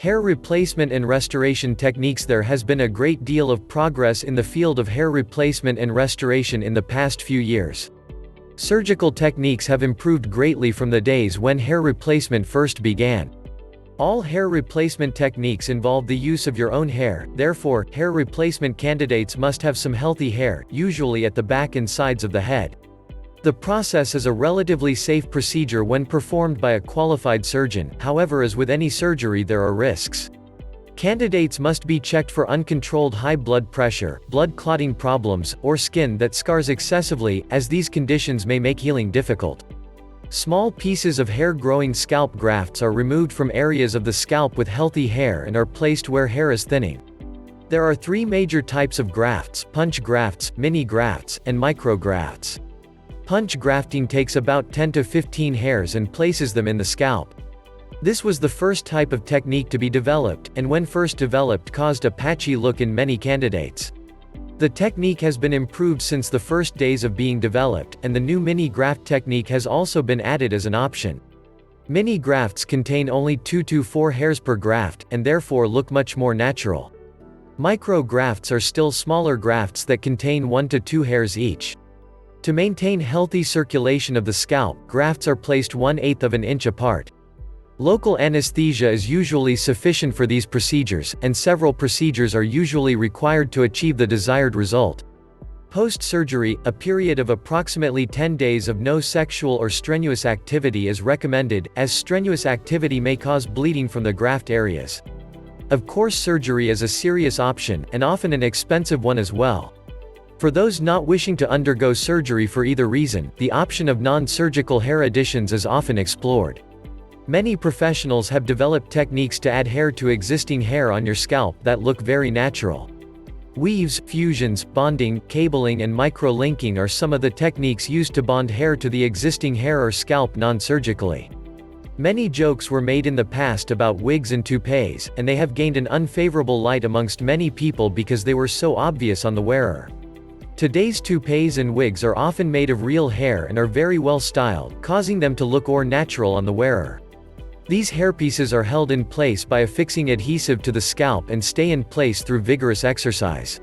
Hair replacement and restoration techniques. There has been a great deal of progress in the field of hair replacement and restoration in the past few years. Surgical techniques have improved greatly from the days when hair replacement first began. All hair replacement techniques involve the use of your own hair, therefore, hair replacement candidates must have some healthy hair, usually at the back and sides of the head. The process is a relatively safe procedure when performed by a qualified surgeon, however, as with any surgery, there are risks. Candidates must be checked for uncontrolled high blood pressure, blood clotting problems, or skin that scars excessively, as these conditions may make healing difficult. Small pieces of hair-growing scalp grafts are removed from areas of the scalp with healthy hair and are placed where hair is thinning. There are three major types of grafts: punch grafts, mini grafts, and micro grafts. Punch grafting takes about 10 to 15 hairs and places them in the scalp. This was the first type of technique to be developed, and when first developed caused a patchy look in many candidates. The technique has been improved since the first days of being developed, and the new mini graft technique has also been added as an option. Mini grafts contain only 2 to 4 hairs per graft, and therefore look much more natural. Micro grafts are still smaller grafts that contain 1 to 2 hairs each. To maintain healthy circulation of the scalp, grafts are placed 1/8 of an inch apart. Local anesthesia is usually sufficient for these procedures, and several procedures are usually required to achieve the desired result. Post-surgery, a period of approximately 10 days of no sexual or strenuous activity is recommended, as strenuous activity may cause bleeding from the graft areas. Of course, surgery is a serious option, and often an expensive one as well. For those not wishing to undergo surgery for either reason, the option of non-surgical hair additions is often explored. Many professionals have developed techniques to add hair to existing hair on your scalp that look very natural. Weaves, fusions, bonding, cabling and micro-linking are some of the techniques used to bond hair to the existing hair or scalp non-surgically. Many jokes were made in the past about wigs and toupees, and they have gained an unfavorable light amongst many people because they were so obvious on the wearer. Today's toupees and wigs are often made of real hair and are very well styled, causing them to look more natural on the wearer. These hairpieces are held in place by affixing adhesive to the scalp and stay in place through vigorous exercise.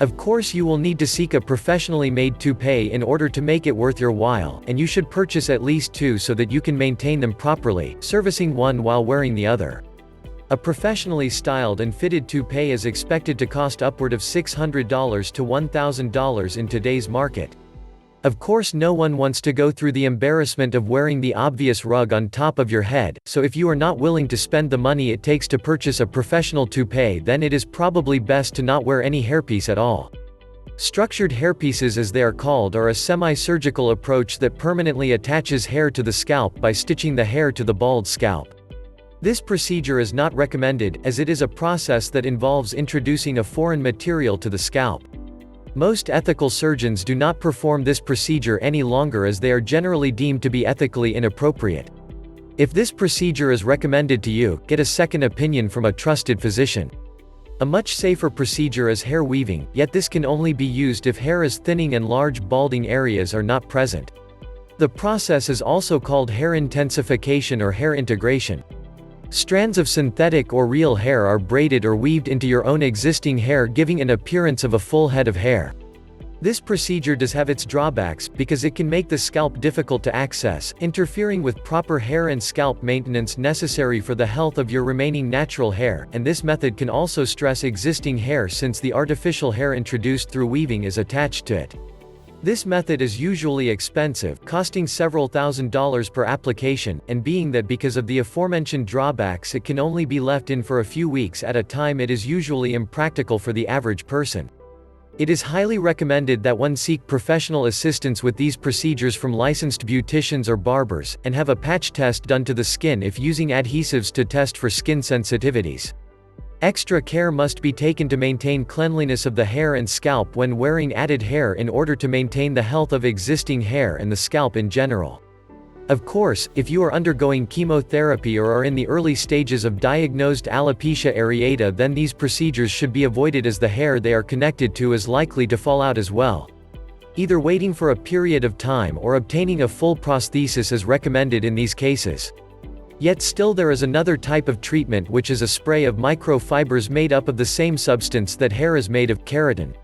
Of course, you will need to seek a professionally made toupee in order to make it worth your while, and you should purchase at least 2 so that you can maintain them properly, servicing one while wearing the other. A professionally styled and fitted toupee is expected to cost upward of $600 to $1,000 in today's market. Of course, no one wants to go through the embarrassment of wearing the obvious rug on top of your head, so if you are not willing to spend the money it takes to purchase a professional toupee, then it is probably best to not wear any hairpiece at all. Structured hairpieces, as they are called, are a semi-surgical approach that permanently attaches hair to the scalp by stitching the hair to the bald scalp. This procedure is not recommended, as it is a process that involves introducing a foreign material to the scalp. Most ethical surgeons do not perform this procedure any longer as they are generally deemed to be ethically inappropriate. If this procedure is recommended to you, get a second opinion from a trusted physician. A much safer procedure is hair weaving, yet this can only be used if hair is thinning and large balding areas are not present. The process is also called hair intensification or hair integration. Strands of synthetic or real hair are braided or weaved into your own existing hair, giving an appearance of a full head of hair. This procedure does have its drawbacks, because it can make the scalp difficult to access, interfering with proper hair and scalp maintenance necessary for the health of your remaining natural hair, and this method can also stress existing hair since the artificial hair introduced through weaving is attached to it. This method is usually expensive, costing several $1,000s per application, and being that because of the aforementioned drawbacks it can only be left in for a few weeks at a time, it is usually impractical for the average person. It is highly recommended that one seek professional assistance with these procedures from licensed beauticians or barbers, and have a patch test done to the skin if using adhesives to test for skin sensitivities. Extra care must be taken to maintain cleanliness of the hair and scalp when wearing added hair in order to maintain the health of existing hair and the scalp in general. Of course, if you are undergoing chemotherapy or are in the early stages of diagnosed alopecia areata, then these procedures should be avoided as the hair they are connected to is likely to fall out as well. Either waiting for a period of time or obtaining a full prosthesis is recommended in these cases. Yet still there is another type of treatment, which is a spray of microfibers made up of the same substance that hair is made of, keratin.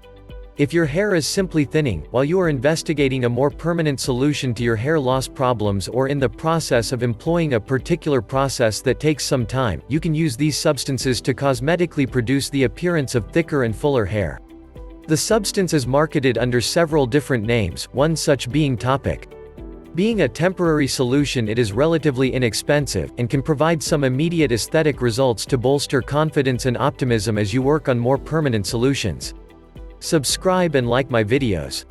If your hair is simply thinning, while you are investigating a more permanent solution to your hair loss problems or in the process of employing a particular process that takes some time, you can use these substances to cosmetically produce the appearance of thicker and fuller hair. The substance is marketed under several different names, one such being Topic. Being a temporary solution, it is relatively inexpensive, and can provide some immediate aesthetic results to bolster confidence and optimism as you work on more permanent solutions. Subscribe and like my videos.